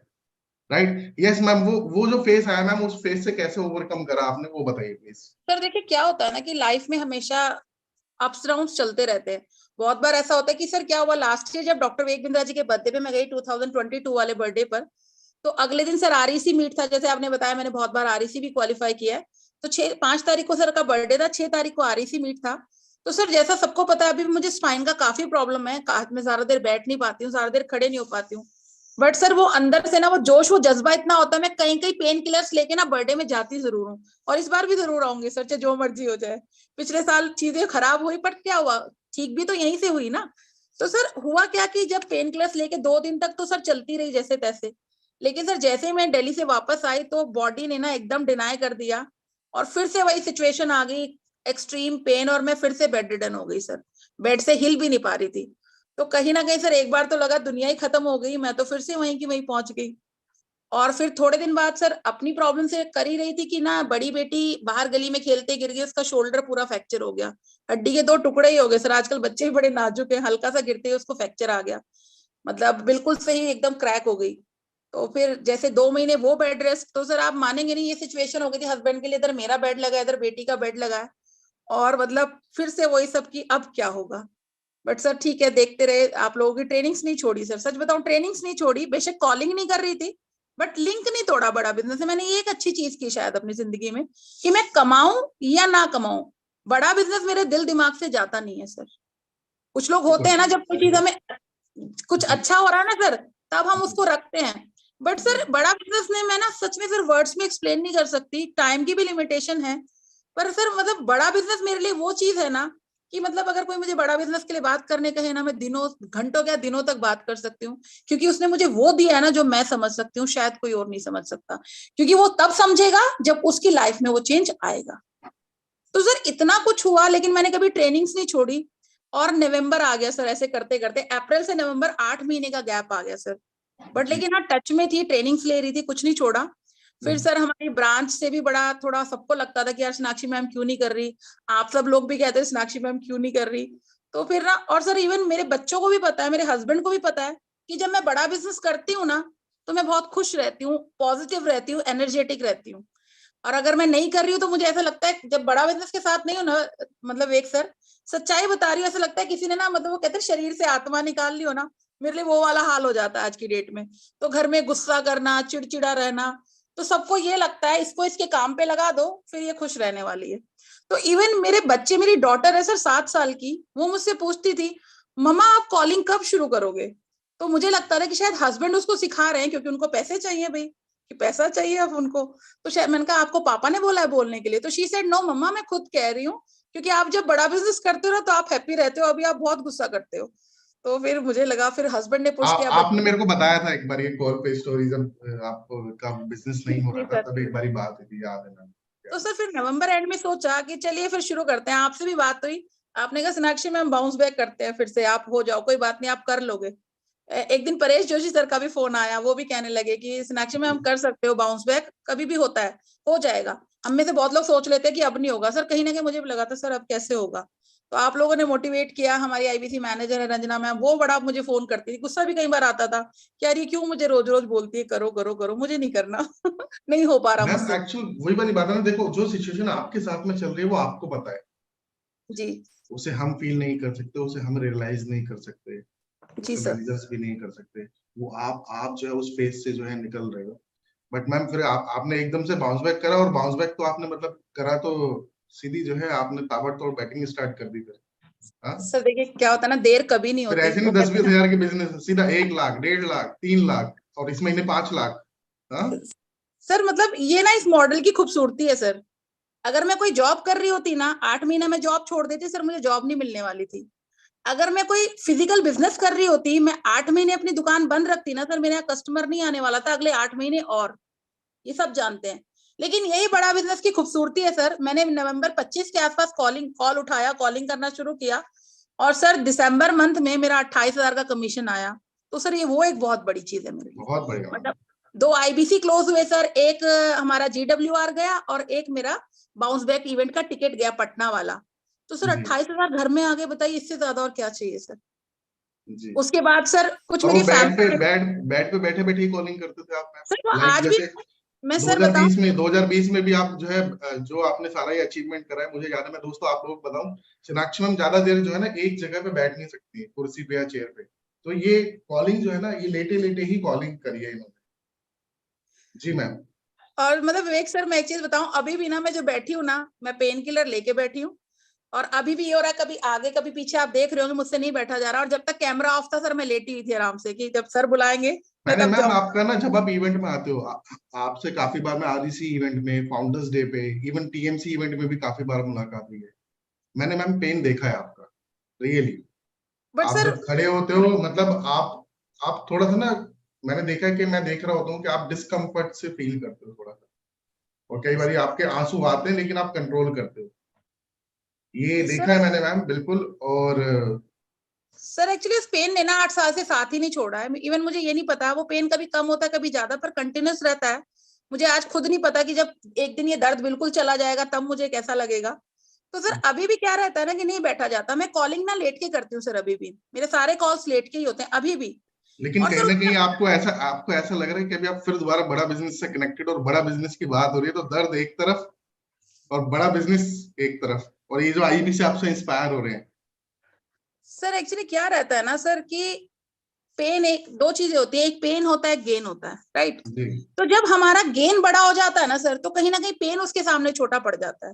राइट, यस मैम, वो जो फेस आया मैम, उस फेस से कैसे ओवरकम करा आपने, वो बताइए प्लीज। सर देखिए क्या होता है ना कि लाइफ में हमेशा अप्स डाउन चलते रहते हैं। बहुत बार ऐसा होता है कि सर क्या हुआ लास्ट ईयर जब डॉक्टर विवेक बिंद्रा जी के बर्थडे पे मैं गई 2022 वाले बर्थडे पर, तो अगले दिन सर आरईसी मीट था, जैसे आपने बताया मैंने बहुत बार आरईसी भी क्वालिफाई किया है। तो 5 तारीख को सर का बर्थडे था, 6 तारीख को आरईसी मीट था। तो सर जैसा सबको पता है अभी भी मुझे स्पाइन का काफी प्रॉब्लम है, मैं ज्यादा देर बैठ नहीं पाती हूँ, ज्यादा देर खड़े नहीं हो पाती हूँ। बट सर वो अंदर से ना वो जोश वो जज्बा इतना होता है, मैं कहीं कहीं पेन किलर्स लेके ना बर्थडे में जाती जरूर हूँ, और इस बार भी जरूर आऊंगी सर, चाहे जो मर्जी हो जाए। पिछले साल चीजें खराब हुई पर क्या हुआ, ठीक भी तो यहीं से हुई ना। तो सर हुआ क्या कि जब पेन किलर्स लेके 2 दिन तक तो सर चलती रही जैसे तैसे, लेकिन सर जैसे ही मैं दिल्ली से वापस आई तो बॉडी ने ना एकदम डिनाई कर दिया, और फिर से वही सिचुएशन आ गई, एक्सट्रीम पेन, और मैं फिर से बेड रिडन हो गई सर, बेड से हिल भी नहीं पा रही थी। तो कहीं ना कहीं सर एक बार तो लगा दुनिया ही खत्म हो गई, मैं तो फिर से वहीं की वहीं पहुंच गई। और फिर थोड़े दिन बाद सर अपनी प्रॉब्लम से कर ही रही थी कि ना बड़ी बेटी बाहर गली में खेलते गिर गई, उसका शोल्डर पूरा फ्रैक्चर हो गया, हड्डी के 2 टुकड़े ही हो गए सर, आजकल बच्चे भी बड़े नाजुक हैं, हल्का सा गिरते ही उसको फ्रैक्चर आ गया, मतलब बिल्कुल सही एकदम क्रैक हो गई। तो फिर जैसे 2 महीने वो बेड रेस्ट, तो सर आप मानेंगे नहीं ये सिचुएशन हो गई थी हस्बैंड के लिए, इधर मेरा बेड लगा इधर बेटी का बेड लगा है, और मतलब फिर से वही सब की अब क्या होगा। बट सर ठीक है देखते रहे, आप लोगों की ट्रेनिंग्स नहीं छोड़ी सर, सच बताऊं ट्रेनिंग्स नहीं छोड़ी, बेशक कॉलिंग नहीं कर रही थी, बट लिंक नहीं तोड़ा बड़ा बिजनेस से। मैंने ये एक अच्छी चीज की शायद अपनी जिंदगी में कि मैं कमाऊं या ना कमाऊं, बड़ा बिजनेस मेरे दिल दिमाग से जाता नहीं है सर। कुछ लोग होते हैं ना जब कोई चीज हमें कुछ जी, अच्छा हो रहा है ना सर, तब हम उसको रखते हैं। बट जी, सर बड़ा बिजनेस में मैं ना सच में सर वर्ड्स में एक्सप्लेन नहीं कर सकती, टाइम की भी लिमिटेशन है। पर सर मतलब बड़ा बिजनेस मेरे लिए वो चीज है ना कि मतलब अगर कोई मुझे बड़ा बिजनेस के लिए बात करने कहे ना, मैं दिनों घंटों क्या दिनों तक बात कर सकती हूँ, क्योंकि उसने मुझे वो दिया है ना जो मैं समझ सकती हूँ, शायद कोई और नहीं समझ सकता, क्योंकि वो तब समझेगा जब उसकी लाइफ में वो चेंज आएगा। तो सर इतना कुछ हुआ लेकिन मैंने कभी ट्रेनिंग्स नहीं छोड़ी। और नवंबर आ गया सर, ऐसे करते करते अप्रैल से नवंबर 8 महीने का गैप आ गया सर। बट जी, लेकिन हाँ टच में थी, ट्रेनिंग्स ले रही थी, कुछ नहीं छोड़ा। फिर सर हमारी ब्रांच से भी बड़ा थोड़ा सबको लगता था कि यार सोनाक्षी मैम क्यों नहीं कर रही, आप सब लोग भी कहते हैं सोनाक्षी मैम क्यों नहीं कर रही। तो फिर ना, और सर इवन मेरे बच्चों को भी पता है, मेरे हस्बैंड को भी पता है कि जब मैं बड़ा बिजनेस करती हूँ ना तो मैं बहुत खुश रहती हूँ, पॉजिटिव रहती हूँ, एनर्जेटिक रहती हूँ। और अगर मैं नहीं कर रही हूँ तो मुझे ऐसा लगता है जब बड़ा बिजनेस के साथ नहीं हो ना, मतलब एक सर सच्चाई बता रही हूँ, ऐसा लगता है किसी ने ना मतलब वो कहते हैं शरीर से आत्मा निकाल ली हो ना, मेरे लिए वो वाला हाल हो जाता है आज की डेट में। तो घर में गुस्सा करना, चिड़चिड़ा रहना, तो सबको ये लगता है इसको इसके काम पे लगा दो फिर ये खुश रहने वाली है। तो इवन मेरे बच्चे, मेरी डॉटर है सर 7 साल की, वो मुझसे पूछती थी मम्मा आप कॉलिंग कब शुरू करोगे। तो मुझे लगता था कि शायद हस्बैंड उसको सिखा रहे हैं क्योंकि उनको पैसे चाहिए भाई, कि पैसा चाहिए अब उनको। तो शायद मैंने कहा आपको पापा ने बोला है बोलने के लिए? तो शी सेड नो मम्मा, मैं खुद कह रही हूँ, क्योंकि आप जब बड़ा बिजनेस करते हो ना तो आप हैप्पी रहते हो, अभी आप बहुत गुस्सा करते हो। तो फिर मुझे लगा, फिर हस्बैंड ने पुश किया आपने मेरे को बताया था एक बार ये कॉल पे स्टोरी, जब आपको का बिजनेस नहीं हो रहा जी था, सर। तब एक बारी बात हुई थी, याद है मैम। तो सर फिर नवंबर एंड में सोचा कि चलिए फिर शुरू करते हैं। आपसे भी बात हुई, आपने कहा सोनाक्षी मैम बाउंस बैक करते हैं फिर से, आप हो जाओ, कोई बात नहीं, आप कर लोगे। एक दिन परेश जोशी सर का भी फोन आया, वो भी कहने लगे कि सोनाक्षी मैम कर सकते हो बाउंस बैक, कभी भी होता है, हो जाएगा। हम में से बहुत लोग सोच लेते हैं कि अब नहीं होगा सर, कहीं ना कहीं मुझे भी लगा था सर अब कैसे होगा। तो आप लोगों ने मोटिवेट किया। हमारी आईबीसी मैनेजर है रंजना मैम, वो बड़ा मुझे फोन करती थी, गुस्सा भी कई बार आता था कि यार ये क्यों मुझे रोज रोज बोलती है करो करो करो, मुझे नहीं करना नहीं हो पा रहा मैम मुझसे। एक्चुअल वही वाली बात है ना, देखो जो सिचुएशन आपके साथ में चल रही है वो आपको पता है, जी उसे हम फील नहीं कर सकते, उसे हम रियलाइज नहीं कर सकते, जी उसे सर। मैनेजर्स भी नहीं कर सकते। वो आप जो है उस फेज से जो है निकल रहे हो। बट मैम फिर आपने एकदम से बाउंस बैक करा, और बाउंस बैक तो आपने मतलब करा तो सीधी जो है आपने ताबड़तोड़ बैटिंग स्टार्ट कर दी फिर। हाँ, सर देखिए क्या होता है ना, देर कभी नहीं फिर होती, ऐसे वो नहीं 10-20 कहते हजार के बिजनेस सीधा 1 लाख, 1.5 लाख, 3 लाख, और इस महीने 5 लाख। हाँ, हैं सर, मतलब ये ना इस मॉडल की खूबसूरती है सर। अगर मैं कोई जॉब कर रही होती ना, 8 महीने में जॉब छोड़ देती सर, मुझे जॉब नहीं मिलने वाली थी। अगर मैं कोई फिजिकल बिजनेस कर रही होती, मैं 8 महीने अपनी दुकान बंद रखती ना सर, मेरे यहाँ कस्टमर नहीं आने वाला था अगले 8 महीने, और ये सब जानते हैं। लेकिन यही बड़ा बिजनेस की खूबसूरती है सर। मैंने नवंबर 25 के आसपास कॉल उठाया, कॉलिंग करना शुरू किया, और सर दिसंबर मंथ में मेरा 28,000 का कमीशन आया। तो सर ये वो एक बहुत बड़ी चीज है मेरे लिए। बहुत बढ़िया मैम। मतलब 2 आईबीसी क्लोज हुए सर, एक हमारा जीडब्ल्यूआर गया और एक मेरा बाउंस बैक इवेंट का टिकट गया पटना वाला। तो सर जी 28,000 घर में आ गए, बताइए इससे ज्यादा और क्या चाहिए सर। जी। उसके बाद सर कुछ और वो मेरी फैमिली, बेड पे बैठे बैठे ही कॉलिंग करते थे आप सर वो मैम, लाइक आज भी, जैसे मैं सर बताऊं, 2020 में भी आप जो है जो आपने सारा ये अचीवमेंट करा है, मुझे याद है। मैं दोस्तों आप लोगों को बताऊं, सोनाक्षी मैम ज्यादा देर जो है ना एक जगह पे बैठ नहीं सकती है, कुर्सी पे या चेयर पे। तो ये कॉलिंग जो है ना, ये लेटे लेटे ही कॉलिंग करी है इन्होंने। जी मैम। और मतलब विवेक सर मैं एक चीज बताऊं, अभी भी ना मैं जो बैठी हूँ ना, मैं पेन किलर लेके बैठी हूँ, और अभी भी ये हो रहा है, कभी आगे कभी पीछे, आप देख रहे होंगे मुझसे नहीं बैठा जा रहा। और जब तक कैमरा ऑफ था सर, मैं लेटी हुई थी आराम से, कि जब सर बुलाएंगे मैं मैंने तब मैम जाऊंगी। आपका ना, जब आप इवेंट में आते हो, आपसे काफी बार मैं आरईसी इवेंट में, फाउंडर्स डे पे, इवन टीएमसी इवेंट में भी काफी बार मुलाकात हुई है। मैंने मैम पेन देखा है आपका, रियली। बट आप सर, जब खड़े होते हो, मतलब आप थोड़ा सा ना, मैंने देखा है कि मैं देख रहा होता हूँ कि आप डिस्कम्फर्ट से फील करते हो थोड़ा सा, और कई बार आपके आंसू आते हैं लेकिन आप कंट्रोल करते हो। ये देखा सर है मैंने मैम, बिल्कुल। और सर एक्चुअली उस पेन ने ना 8 साल से साथ ही नहीं छोड़ा है। इवन मुझे ये नहीं पता वो पेन कभी कम होता है कभी ज्यादा, पर कंटिन्यूस रहता है। मुझे आज खुद नहीं पता कि जब एक दिन ये दर्द बिल्कुल चला जाएगा तब मुझे कैसा लगेगा। तो सर अभी भी क्या रहता है ना कि नहीं बैठा जाता। मैं कॉलिंग ना लेट के करती हूँ सर, अभी भी मेरे सारे कॉल्स लेट के ही होते हैं अभी भी। लेकिन और कहीं सर ना उसमें कहीं आपको ऐसा लग रहा है कि अभी आप फिर दोबारा बड़ा बिजनेस से कनेक्टेड, और बड़ा बिजनेस की बात हो रही है, तो दर्द एक तरफ और बड़ा बिजनेस एक तरफ, और ये जो आईबी से आपसे इंस्पायर हो रहे हैं। सर एक्चुअली क्या रहता है ना सर कि पेन, एक दो चीजें होती है, एक पेन होता है, गेन होता है, राइट। जी तो जब हमारा गेन बड़ा हो जाता है ना सर, तो कहीं ना कहीं पेन उसके सामने छोटा पड़ जाता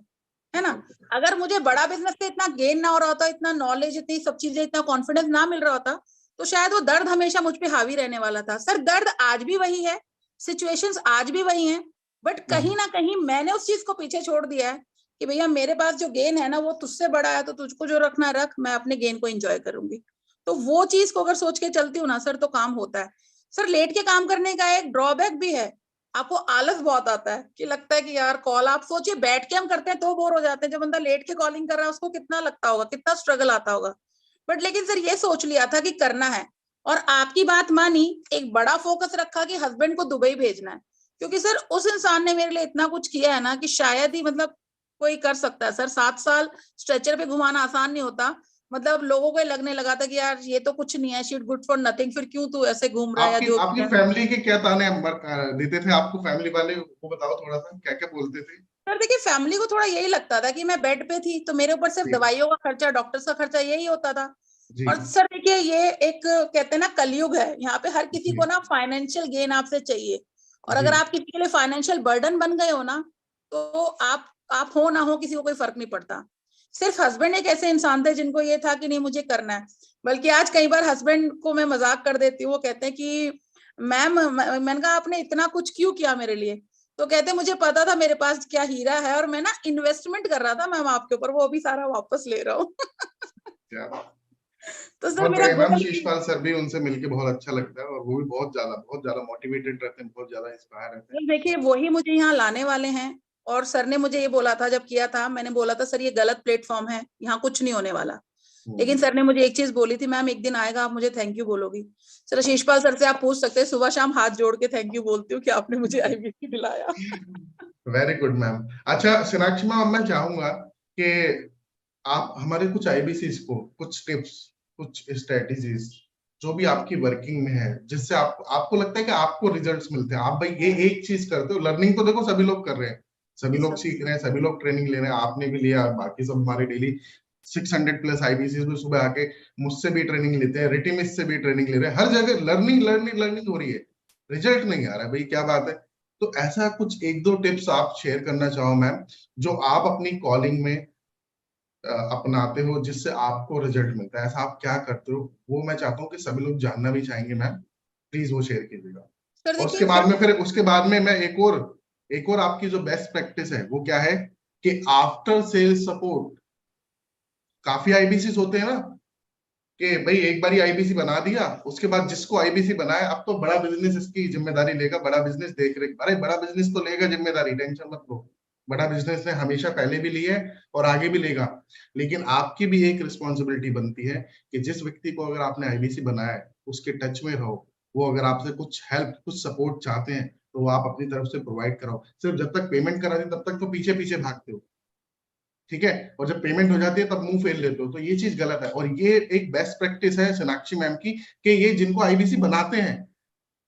है ना। अगर मुझे बड़ा बिजनेस से इतना गेन ना हो रहा होता, इतना नॉलेज, इतनी सब चीजें, इतना कॉन्फिडेंस ना मिल रहा होता, तो शायद वो दर्द हमेशा मुझ पे हावी रहने वाला था। सर दर्द आज भी वही है, सिचुएशंस आज भी वही हैं, बट कहीं ना कहीं मैंने उस चीज को पीछे छोड़ दिया है कि भैया मेरे पास जो गेन है ना वो तुझसे बड़ा है, तो तुझको जो रखना रख, मैं अपने गेन को एंजॉय करूंगी। तो वो चीज को अगर सोच के चलती हूँ ना सर, तो काम होता है। सर लेट के काम करने का एक ड्रॉबैक भी है, आपको आलस बहुत आता है कि लगता है कि यार कॉल, आप सोचिए बैठ के हम करते हैं तो बोर हो जाते हैं, जब बंदा लेट के कॉलिंग कर रहा है उसको कितना लगता होगा, कितना स्ट्रगल आता होगा। बट लेकिन सर ये सोच लिया था कि करना है, और आपकी बात मानी, एक बड़ा फोकस रखा कि हस्बैंड को दुबई भेजना है, क्योंकि सर उस इंसान ने मेरे लिए इतना कुछ किया है ना कि शायद ही मतलब कोई कर सकता है सर। 7 साल स्ट्रेचर पे घुमाना आसान नहीं होता। मतलब लोगों को लगने लगा था कि यार ये तो कुछ नहीं है, शीट गुड फॉर नथिंग, फिर क्यों तू ऐसे घूम रहा है, या आपकी जो भी आपकी है। फैमिली के क्या ताने देते थे आपको, फैमिली वाले वो बताओ थोड़ा सा, क्या क्या बोलते थे। सर देखिए फैमिली को थोड़ा यही लगता था कि मैं बेड पे थी तो मेरे ऊपर सिर्फ जी दवाइयों का खर्चा, डॉक्टर्स का खर्चा, यही होता था। जी और सर देखिए ये एक कहते हैं ना कलयुग है, यहाँ पे हर किसी को जी ना फाइनेंशियल गेन आपसे चाहिए। और जी। अगर आप किसी के लिए फाइनेंशियल बर्डन बन गए हो ना, तो आप हो ना हो किसी को कोई फर्क नहीं पड़ता। सिर्फ हस्बैंड एक ऐसे इंसान थे जिनको ये था कि नहीं मुझे करना है। बल्कि आज कई बार हस्बैंड को मैं मजाक कर देती हूँ, वो कहते हैं कि मैम मैंने कहा आपने इतना कुछ क्यों किया मेरे लिए? तो कहते मुझे पता था मेरे पास क्या हीरा है और मैं ना इन्वेस्टमेंट कर रहा था मैम आपके ऊपर, वो भी सारा वापस ले रहा हूँ। तो सर बहुत मेरा बढ़िया मैम, गोल शीशपाल सर भी, उनसे मिलके बहुत अच्छा लगता है और वो भी बहुत ज्यादा मोटिवेटेड रहते हैं, बहुत ज्यादा इंस्पायर रहते हैं। देखिए वही मुझे यहाँ लाने वाले हैं। और सर ने मुझे ये बोला था जब किया था, मैंने बोला था सर ये गलत प्लेटफॉर्म है, यहाँ कुछ नहीं होने वाला। लेकिन सर ने मुझे एक चीज बोली थी, मैम एक दिन आएगा आप मुझे थैंक यू बोलोगी। सर शीशपाल सर से आप पूछ सकते हैं, सुबह शाम हाथ जोड़ के थैंक यू बोलती हूँ कि आपने मुझे आईबीसी दिलाया। Very good ma'am. अच्छा सोनाक्षी मैम, मैं चाहूंगा कि आप हमारे कुछ आईबीसीज को कुछ टिप्स, कुछ स्ट्रेटेजीज जो भी आपकी वर्किंग में है, जिससे आपको लगता है कि आपको रिजल्ट्स मिलते हैं, आप भाई ये एक चीज करते हो। लर्निंग तो देखो सभी लोग कर रहे हैं, सभी लोग सीख रहे हैं, सभी लोग ट्रेनिंग ले रहे हैं, आपने भी लिया, बाकी सब हमारे डेली 600 प्लस आईबीसी में सुबह आके मुझसे भी ट्रेनिंग लेते हैं, रिटिमिस से भी ट्रेनिंग ले रहे हैं, हर जगह लर्निंग लर्निंग लर्निंग हो रही है, रिजल्ट नहीं आ रहा है भाई, क्या बात है। तो ऐसा कुछ एक दो टिप्स आप शेयर करना चाहो मैम, जो आप अपनी कॉलिंग में अपनाते हो जिससे आपको रिजल्ट मिलता है, ऐसा आप क्या करते हो, वो मैं चाहता हूँ कि सभी लोग जानना भी चाहेंगे मैम, प्लीज वो शेयर कीजिएगा। सर और देखिए उसके बाद में मैं एक और आपकी जो बेस्ट प्रैक्टिस है वो क्या है कि आफ्टर सेल सपोर्ट, काफी आईबीसी होते हैं ना कि भाई एक बार आईबीसी बना दिया, उसके बाद जिसको आईबीसी बनाया अब तो बड़ा बिजनेस इसकी जिम्मेदारी लेगा, बड़ा बिजनेस देख रेख, अरे बड़ा बिजनेस तो लेगा जिम्मेदारी, टेंशन मत लो, बड़ा बिजनेस ने हमेशा पहले भी ली है और आगे भी लेगा। लेकिन आपकी भी एक रिस्पॉन्सिबिलिटी बनती है कि जिस व्यक्ति को अगर आपने आईबीसी बनाया है उसके टच में रहो, वो अगर आपसे कुछ हेल्प कुछ सपोर्ट चाहते हैं तो वो आप अपनी तरफ से प्रोवाइड कराओ। सिर्फ जब तक पेमेंट करा दी तब तक तो पीछे पीछे भागते हो, ठीक है, और जब पेमेंट हो जाती है तब मुंह फेर लेते हो, तो ये चीज गलत है। और ये एक बेस्ट प्रैक्टिस है सोनाक्षी मैम की कि ये जिनको आईबीसी बनाते हैं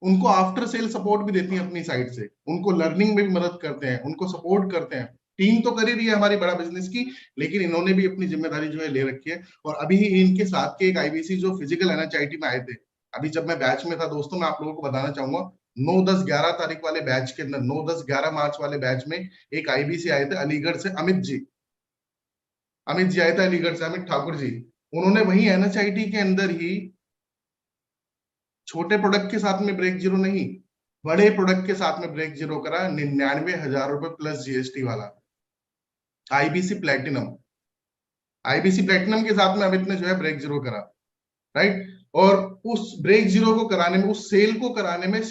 उनको आफ्टर सेल सपोर्ट भी देती हैं अपनी साइड से, उनको लर्निंग में भी मदद करते हैं, उनको सपोर्ट करते हैं। टीम तो कर ही रही है हमारी बड़ा बिजनेस की, लेकिन इन्होंने भी अपनी जिम्मेदारी जो है ले रखी है। और अभी ही इनके साथ के एक आईबीसी जो फिजिकल एनएचआईटी में आए थे, अभी जब मैं बैच में था दोस्तों, मैं आप लोगों को बताना चाहूंगा, 9 10 11 तारीख वाले बैच के अंदर, 9 10 11 मार्च वाले बैच में एक आईबीसी आए थे अलीगढ़ से, अमित जी आए थे अलीगढ़ से, अमित ठाकुर जी। उन्होंने वही एनएचआईटी के अंदर ही छोटे प्रोडक्ट के साथ में ब्रेक जीरो नहीं, बड़े प्रोडक्ट के साथ में ब्रेक जीरो करा, 99,000 रुपए प्लस जीएसटी वाला आईबीसी प्लेटिनम। आईबीसी प्लेटिनम के साथ में अमित ने जो है ब्रेक जीरो करा, राइट। और उस ब्रेक जीरो को कराने में, उस सेल को कराने में